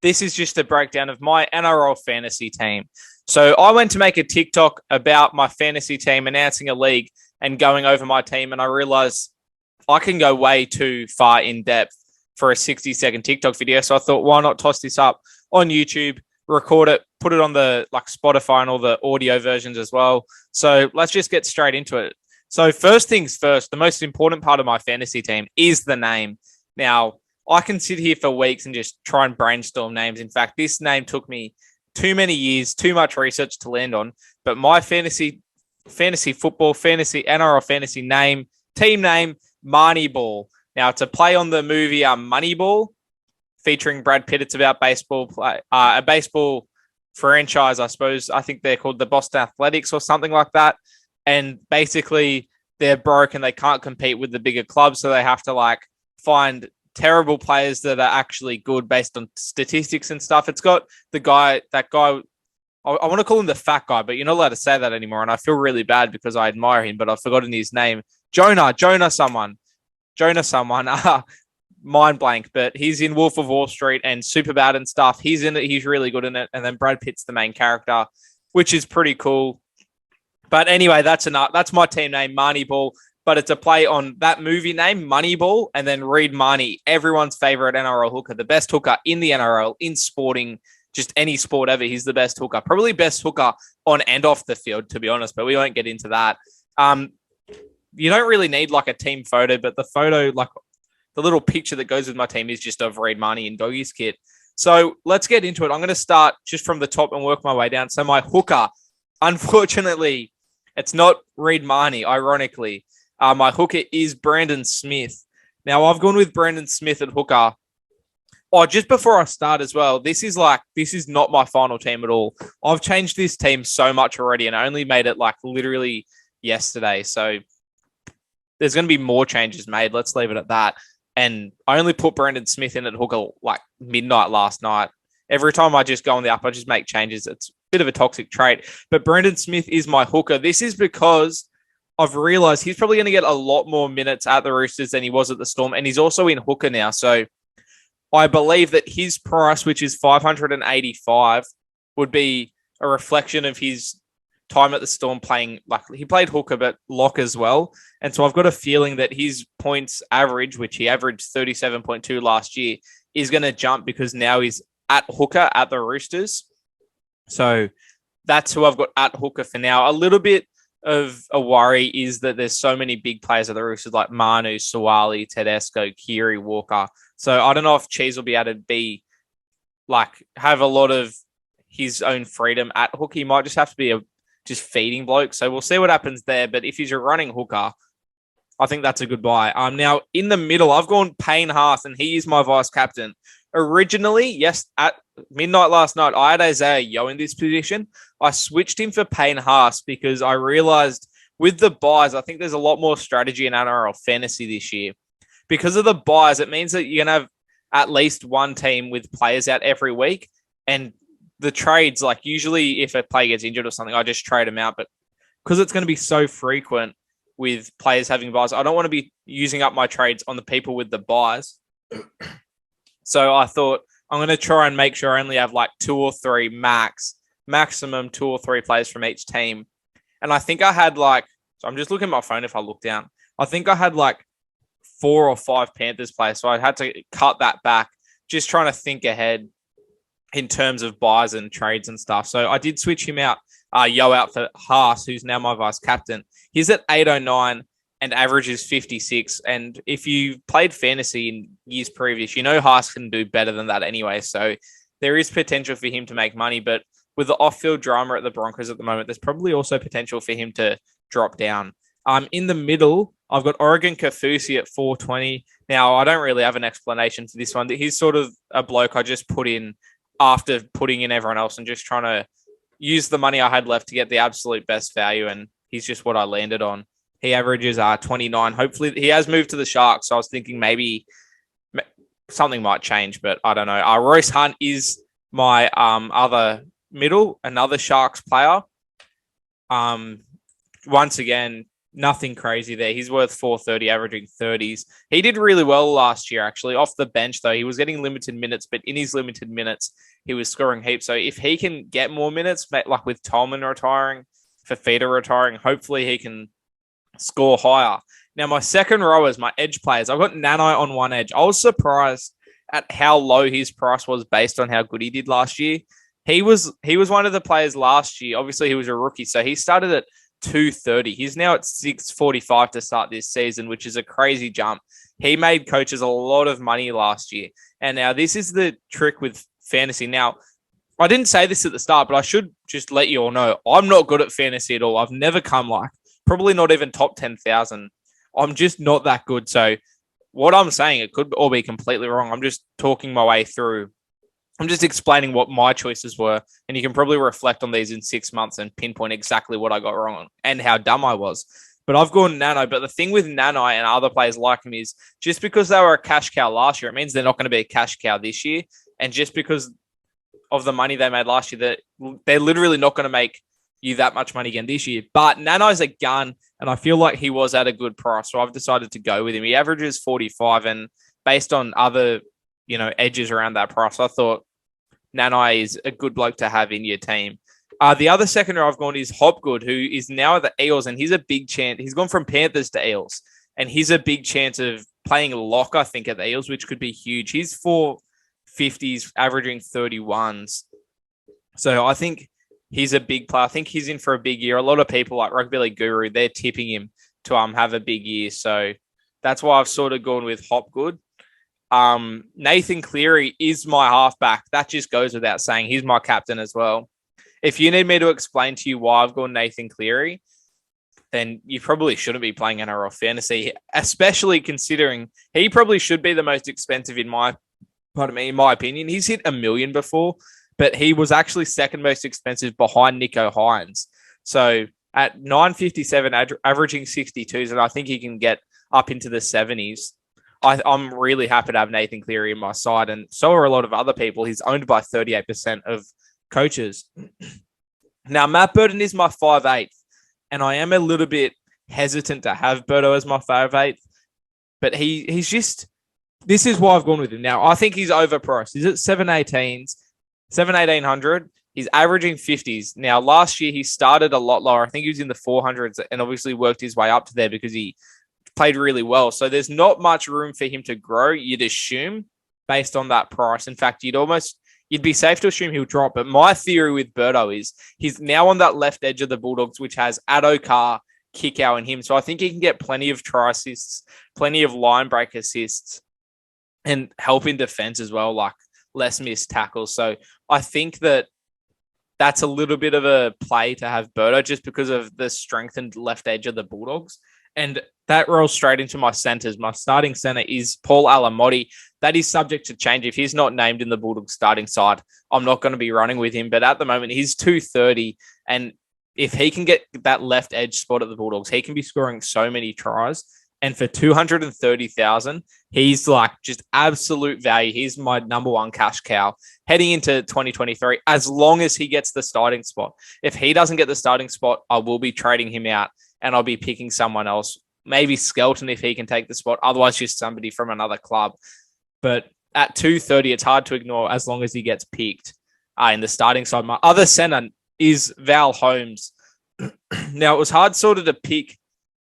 This is just a breakdown of my NRL fantasy team. So I went to make a TikTok about my fantasy team, announcing a league and going over my team, and I realized I can go way too far in depth for a 60-second TikTok video. So I thought, why not toss this up on YouTube, record it, put it on the Spotify and all the audio versions as well. So let's just get straight into it. So first things first, the most important part of my fantasy team is the name. Now, I can sit here for weeks and just try and brainstorm names. In fact, this name took me too many years, too much research to land on. But my fantasy football, fantasy NRL fantasy name, team name, Moneyball. Now, it's a play on the movie Moneyball, featuring Brad Pitt. It's about baseball, a baseball franchise, I suppose. I think they're called the Boston Athletics or something like that. And basically, they're broke and they can't compete with the bigger clubs, so they have to find terrible players that are actually good based on statistics and stuff. It's got that guy, I want to call him the fat guy, but you're not allowed to say that anymore. And I feel really bad because I admire him, but I've forgotten his name. Jonah someone, mind blank, but he's in Wolf of Wall Street and Superbad and stuff. He's in it. He's really good in it. And then Brad Pitt's the main character, which is pretty cool. But anyway, that's enough. That's my team name, Moneyball. But it's a play on that movie name, Moneyball, and then Reed Marnie, everyone's favorite NRL hooker, the best hooker in the NRL, in sporting, just any sport ever. He's the best hooker, probably best hooker on and off the field, to be honest, but we won't get into that. You don't really need a team photo, but the photo, the little picture that goes with my team is just of Reed Marnie in Doggy's kit. So let's get into it. I'm going to start just from the top and work my way down. So my hooker, unfortunately, it's not Reed Marnie, ironically. My hooker is Brandon Smith. Now, I've gone with Brandon Smith at hooker. Oh, just before I start as well, this is not my final team at all. I've changed this team so much already, and I only made it literally yesterday. So there's going to be more changes made. Let's leave it at that. And I only put Brandon Smith in at hooker midnight last night. Every time I just go on the up, I just make changes. It's a bit of a toxic trait. But Brandon Smith is my hooker. This is because I've realized he's probably going to get a lot more minutes at the Roosters than he was at the Storm. And he's also in hooker now. So I believe that his price, which is $585, would be a reflection of his time at the Storm playing. He played hooker, but lock as well. And so I've got a feeling that his points average, which he averaged 37.2 last year, is going to jump because now he's at hooker at the Roosters. So that's who I've got at hooker for now. A little bit of a worry is that there's so many big players at the Roosters like Manu, Suwali, Tedesco, Kiri, Walker. So I don't know if Cheese will be able to be have a lot of his own freedom at hooker. He might just have to be just feeding bloke. So we'll see what happens there. But if he's a running hooker, I think that's a good buy. Now in the middle, I've gone Payne Haas, and he is my vice captain. Originally, yes, at midnight last night, I had Isaiah Yeo in this position. I switched him for Payne Haas because I realized with the buys, I think there's a lot more strategy in NRL fantasy this year. Because of the buys, it means that you're going to have at least one team with players out every week. And the trades, usually if a player gets injured or something, I just trade them out. But because it's going to be so frequent with players having buys, I don't want to be using up my trades on the people with the buys. So I thought I'm going to try and make sure I only have 2 or 3 maximum 2 or 3 players from each team. And I think I had so I'm just looking at my phone if I look down. I think I had 4 or 5 Panthers players. So I had to cut that back, just trying to think ahead in terms of buys and trades and stuff. So I did switch him out, Yo out for Haas, who's now my vice captain. He's at 809. And average is 56. And if you played fantasy in years previous, Haas can do better than that anyway. So there is potential for him to make money. But with the off-field drama at the Broncos at the moment, there's probably also potential for him to drop down. In the middle, I've got Oregon Kaufusi at 420. Now, I don't really have an explanation for this one. He's sort of a bloke I just put in after putting in everyone else and just trying to use the money I had left to get the absolute best value. And he's just what I landed on. He averages 29. Hopefully, he has moved to the Sharks. So I was thinking maybe something might change, but I don't know. Royce Hunt is my other middle, another Sharks player. Once again, Nothing crazy there. He's worth 430, averaging 30s. He did really well last year, actually. Off the bench, though, he was getting limited minutes, but in his limited minutes, he was scoring heaps. So if he can get more minutes, like with Tolman retiring, Fafita retiring, hopefully he can score higher. Now, my second row is my edge players. I've got Nanai on one edge. I was surprised at how low his price was based on how good he did last year. He was one of the players last year. Obviously, he was a rookie, so he started at 230. He's now at 645 to start this season, which is a crazy jump. He made coaches a lot of money last year. And now this is the trick with fantasy. Now, I didn't say this at the start, but I should just let you all know I'm not good at fantasy at all. I've never come probably not even top 10,000. I'm just not that good. So what I'm saying, it could all be completely wrong. I'm just talking my way through. I'm just explaining what my choices were, and you can probably reflect on these in 6 months and pinpoint exactly what I got wrong and how dumb I was. But I've gone Nano. But the thing with Nano and other players like him is just because they were a cash cow last year, it means they're not going to be a cash cow this year. And just because of the money they made last year, they're literally not going to make you that much money again this year. But Nano's a gun, and I feel like he was at a good price, so I've decided to go with him. He averages 45, and based on other edges around that price, I thought Nanai is a good bloke to have in your team. The other seconder I've gone is Hopgood, who is now at the Eels, and he's a big chance. He's gone from Panthers to Eels, and he's a big chance of playing lock, I think, at the Eels, which could be huge. He's 450s, averaging 31s. So I think he's a big player. I think he's in for a big year. A lot of people like Rugby League Guru, they're tipping him to have a big year. So that's why I've sort of gone with Hopgood. Nathan Cleary is my halfback. That just goes without saying. He's my captain as well. If you need me to explain to you why I've gone Nathan Cleary, then you probably shouldn't be playing NRL fantasy, especially considering he probably should be the most expensive in my opinion. He's hit $1 million before, but he was actually second most expensive behind Nico Hines. So at 957, averaging 62s, and I think he can get up into the 70s. I'm really happy to have Nathan Cleary in my side, and so are a lot of other people. He's owned by 38% of coaches. Now, Matt Burton is my 5'8", and I am a little bit hesitant to have Burto as my 5'8", but he's just, this is why I've gone with him. Now, I think he's overpriced. He's at 1800. He's averaging 50s. Now, last year he started a lot lower. I think he was in the 400s and obviously worked his way up to there because he played really well. So there's not much room for him to grow, you'd assume, based on that price. In fact, you'd be safe to assume he'll drop. But my theory with Burto is he's now on that left edge of the Bulldogs, which has Addo-Carr, Kickow in him. So I think he can get plenty of try assists, plenty of line break assists, and help in defense as well, like less missed tackles. So I think that's a little bit of a play to have Burto just because of the strengthened left edge of the Bulldogs. And that rolls straight into my centers. My starting center is Paul Alamotti. That is subject to change. If he's not named in the Bulldogs starting side, I'm not going to be running with him. But at the moment, he's 230. And if he can get that left edge spot at the Bulldogs, he can be scoring so many tries. And for 230,000, he's like just absolute value. He's my number one cash cow heading into 2023, as long as he gets the starting spot. If he doesn't get the starting spot, I will be trading him out and I'll be picking someone else. Maybe Skelton if he can take the spot. Otherwise, just somebody from another club. But at 230, it's hard to ignore as long as he gets picked in the starting side. My other center is Val Holmes. Now, it was hard sort of to pick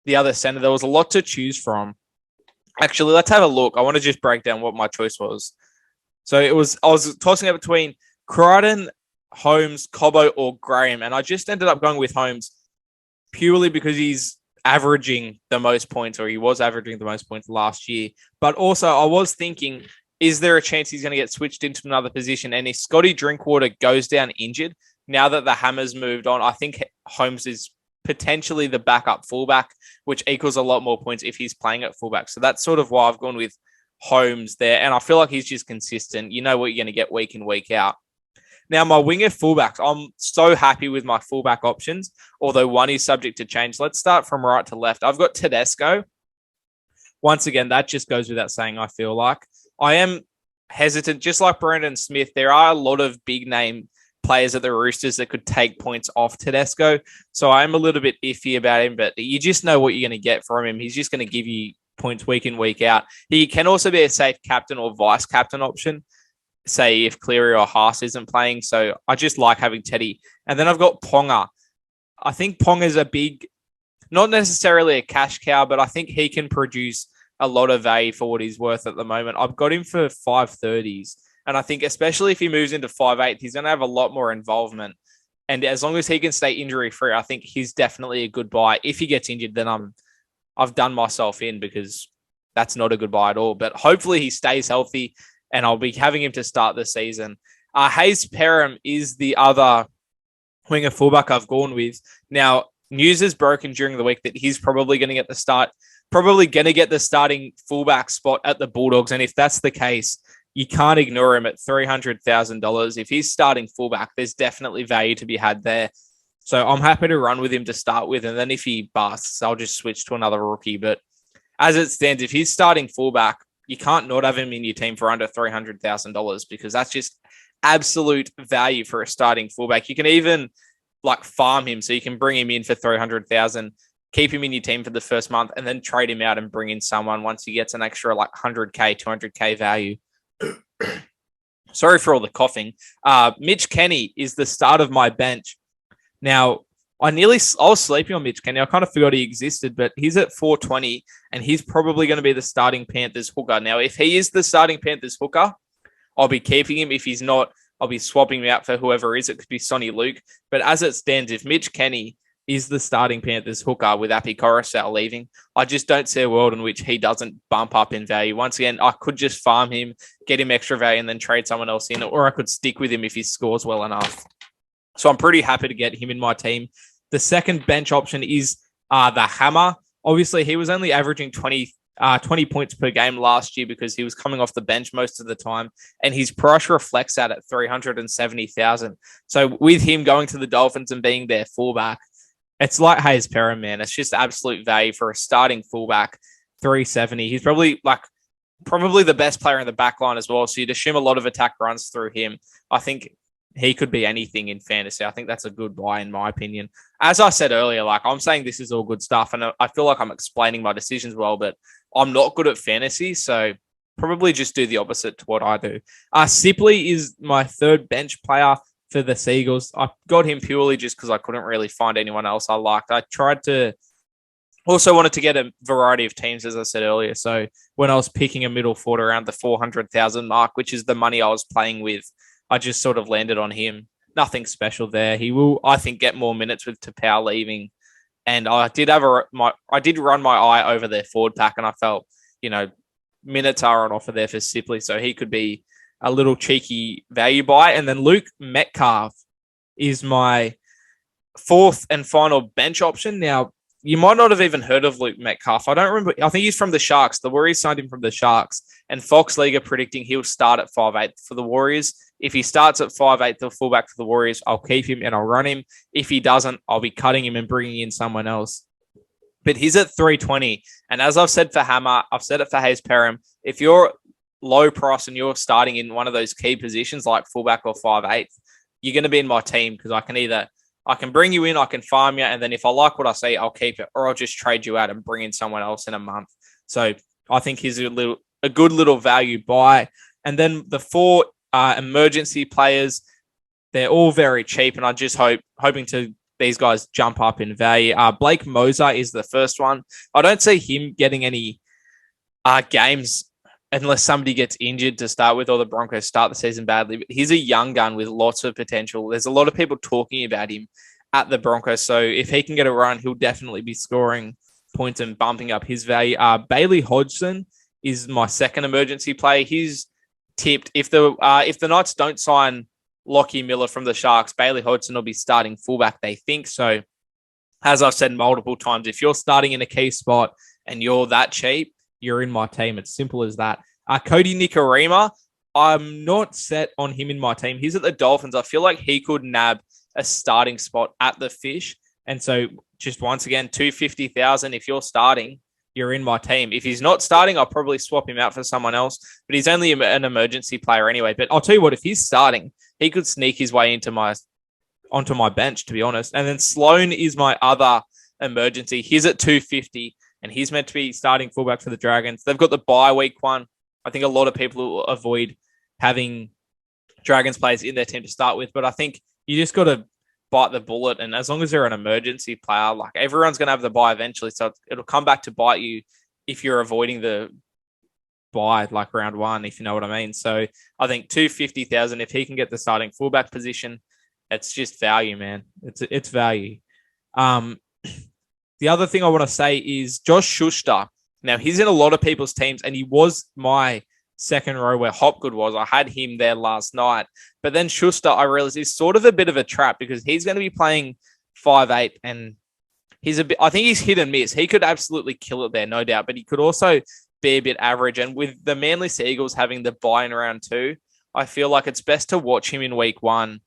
the other center. There was a lot to choose from. Actually, let's have a look. I want to just break down what my choice was. So I was tossing it between Crichton, Holmes, Cobbo, or Graham. And I just ended up going with Holmes purely because he's averaging the most points, or he was averaging the most points last year. But also I was thinking, is there a chance he's going to get switched into another position? And if Scotty Drinkwater goes down injured, now that the Hammers moved on, I think Holmes is potentially the backup fullback, which equals a lot more points if he's playing at fullback. So that's sort of why I've gone with Holmes there. And I feel like he's just consistent. You know what you're going to get week in, week out. Now, my winger fullbacks, I'm so happy with my fullback options, although one is subject to change. Let's start from right to left. I've got Tedesco. Once again, that just goes without saying, I feel like. I am hesitant, just like Brandon Smith. There are a lot of big name players at the Roosters that could take points off Tedesco. So I'm a little bit iffy about him, but you just know what you're going to get from him. He's just going to give you points week in, week out. He can also be a safe captain or vice captain option, say if Cleary or Haas isn't playing. So I just like having Teddy. And then I've got Ponga. I think Ponga's a big, not necessarily a cash cow, but I think he can produce a lot of value for what he's worth at the moment. I've got him for 530s. And I think especially if he moves into 5'8", he's going to have a lot more involvement. And as long as he can stay injury-free, I think he's definitely a good buy. If he gets injured, then I've done myself in, because that's not a good buy at all. But hopefully he stays healthy, and I'll be having him to start the season. Hayes Perham is the other winger fullback I've gone with. Now, news is broken during the week that he's probably going to get the starting fullback spot at the Bulldogs. And if that's the case, you can't ignore him at $300,000. If he's starting fullback, there's definitely value to be had there. So I'm happy to run with him to start with. And then if he busts, I'll just switch to another rookie. But as it stands, if he's starting fullback, you can't not have him in your team for under $300,000, because that's just absolute value for a starting fullback. You can even farm him, so you can bring him in for $300,000, keep him in your team for the first month, and then trade him out and bring in someone once he gets an extra $100K, $200K value. Sorry for all the coughing. Mitch Kenny is the start of my bench. Now, I was sleeping on Mitch Kenny. I kind of forgot he existed, but he's at 420, and he's probably going to be the starting Panthers hooker. Now, if he is the starting Panthers hooker, I'll be keeping him. If he's not, I'll be swapping him out for whoever is. It could be Sonny Luke. But as it stands, if Mitch Kenny is the starting Panthers hooker with Api Coruscant leaving, I just don't see a world in which he doesn't bump up in value. Once again, I could just farm him, get him extra value, and then trade someone else in, or I could stick with him if he scores well enough. So I'm pretty happy to get him in my team. The second bench option is the Hammer. Obviously, he was only averaging 20 points per game last year because he was coming off the bench most of the time, and his price reflects that at $370,000. So with him going to the Dolphins and being their fullback, it's like Hayes Perham, man. It's just absolute value for a starting fullback, $370. He's probably the best player in the back line as well. So you'd assume a lot of attack runs through him. I think he could be anything in fantasy. I think that's a good buy in my opinion. As I said earlier, I'm saying this is all good stuff, and I feel like I'm explaining my decisions well, but I'm not good at fantasy, so probably just do the opposite to what I do. Sipley is my third bench player for the Seagulls. I got him purely just because I couldn't really find anyone else I liked. I also wanted to get a variety of teams, as I said earlier. So when I was picking a middle forward around the 400,000 mark, which is the money I was playing with, I just sort of landed on him. Nothing special there. He will, I think, get more minutes with Tapau leaving. And I did run my eye over their forward pack, and I felt, minutes are on offer there for Sipley, so he could be a little cheeky value buy. And then Luke Metcalf is my fourth and final bench option. Now, you might not have even heard of Luke Metcalf. I don't remember. I think he's from the Sharks. The Warriors signed him from the Sharks, and Fox League are predicting he'll start at 5'8" for the Warriors. If he starts at 5'8", the fullback for the Warriors, I'll keep him and I'll run him. If he doesn't, I'll be cutting him and bringing in someone else. But he's at 320. And as I've said for Hammer, I've said it for Hayes Perham, if you're low price and you're starting in one of those key positions like fullback or 5'8", you're going to be in my team, because I can bring you in, I can farm you, and then if I like what I see, I'll keep it, or I'll just trade you out and bring in someone else in a month. So I think he's a good little value buy. And then the four emergency players, they're all very cheap, and I just hoping to these guys jump up in value. Blake Mozer is the first one. I don't see him getting any games unless somebody gets injured to start with, or the Broncos start the season badly. But he's a young gun with lots of potential. There's a lot of people talking about him at the Broncos, so if he can get a run, he'll definitely be scoring points and bumping up his value. Bailey Hodgson is my second emergency play. He's tipped. If the Knights don't sign Lockie Miller from the Sharks, Bailey Hodgson will be starting fullback, they think. So as I've said multiple times, if you're starting in a key spot and you're that cheap, you're in my team. It's simple as that. Cody Nikorima, I'm not set on him in my team. He's at the Dolphins. I feel like he could nab a starting spot at the Fish. And so just once again, $250,000. If you're starting, you're in my team. If he's not starting, I'll probably swap him out for someone else. But he's only an emergency player anyway. But I'll tell you what, if he's starting, he could sneak his way onto my bench, to be honest. And then Sloan is my other emergency. He's at 250, and he's meant to be starting fullback for the Dragons. They've got the bye week one. I think a lot of people will avoid having Dragons players in their team to start with, but I think you just got to bite the bullet. And as long as they're an emergency player, like everyone's going to have the bye eventually, so it'll come back to bite you if you're avoiding the bye like round one, if you know what I mean. So I think 250,000, if he can get the starting fullback position, it's just value, man. It's value. The other thing I want to say is Josh Schuster. Now, he's in a lot of people's teams, and he was my second row where Hopgood was. I had him there last night. But then Schuster, I realized, is sort of a bit of a trap because he's going to be playing 5'8", and I think he's hit and miss. He could absolutely kill it there, no doubt, but he could also be a bit average. And with the Manly Sea Eagles having the bye in round 2, I feel like it's best to watch him in week 1,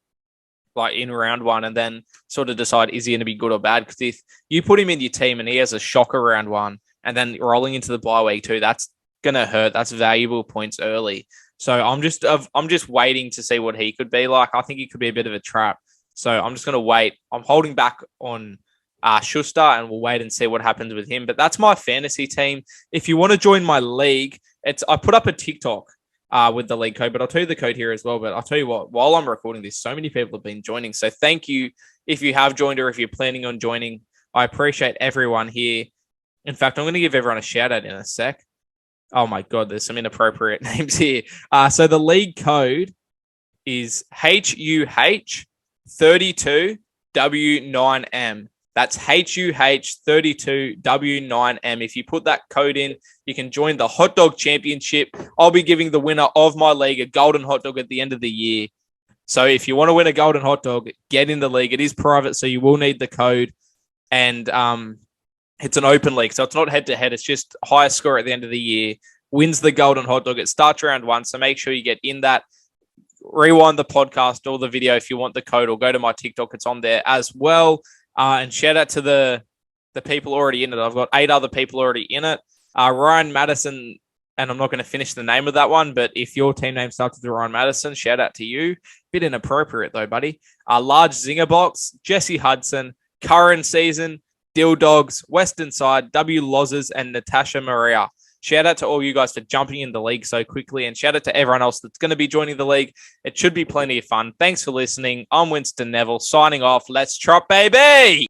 like in round 1, and then sort of decide, is he going to be good or bad? Because if you put him in your team and he has a shocker round 1 and then rolling into the bye week 2, that's going to hurt. That's valuable points early. So I'm just waiting to see what he could be like. I think he could be a bit of a trap. So I'm just going to wait. I'm holding back on Schuster, and we'll wait and see what happens with him. But that's my fantasy team. If you want to join my league, I put up a TikTok with the league code, but I'll tell you the code here as well. But I'll tell you what, while I'm recording this, so many people have been joining. So thank you if you have joined or if you're planning on joining. I appreciate everyone here. In fact, I'm going to give everyone a shout out in a sec. Oh my God, there's some inappropriate names here. So the league code is HUH32W9M. That's HUH32W9M. If you put that code in, you can join the Hot Dog Championship. I'll be giving the winner of my league a golden hot dog at the end of the year. So if you want to win a golden hot dog, get in the league. It is private, so you will need the code. And it's an open league, so it's not head-to-head. It's just highest score at the end of the year wins the golden hot dog. It starts round 1, so make sure you get in that. Rewind the podcast or the video if you want the code, or go to my TikTok. It's on there as well. And shout out to the people already in it. I've got 8 other people already in it. Ryan Madison, and I'm not going to finish the name of that one, but if your team name starts with Ryan Madison, shout out to you. Bit inappropriate though, buddy. Large Zinger Box, Jesse Hudson, Curran Season, Dill Dogs, Western Side, W Lozers, and Natasha Maria. Shout out to all you guys for jumping in the league so quickly, and shout out to everyone else that's going to be joining the league. It should be plenty of fun. Thanks for listening. I'm Winston Neville signing off. Let's trot, baby!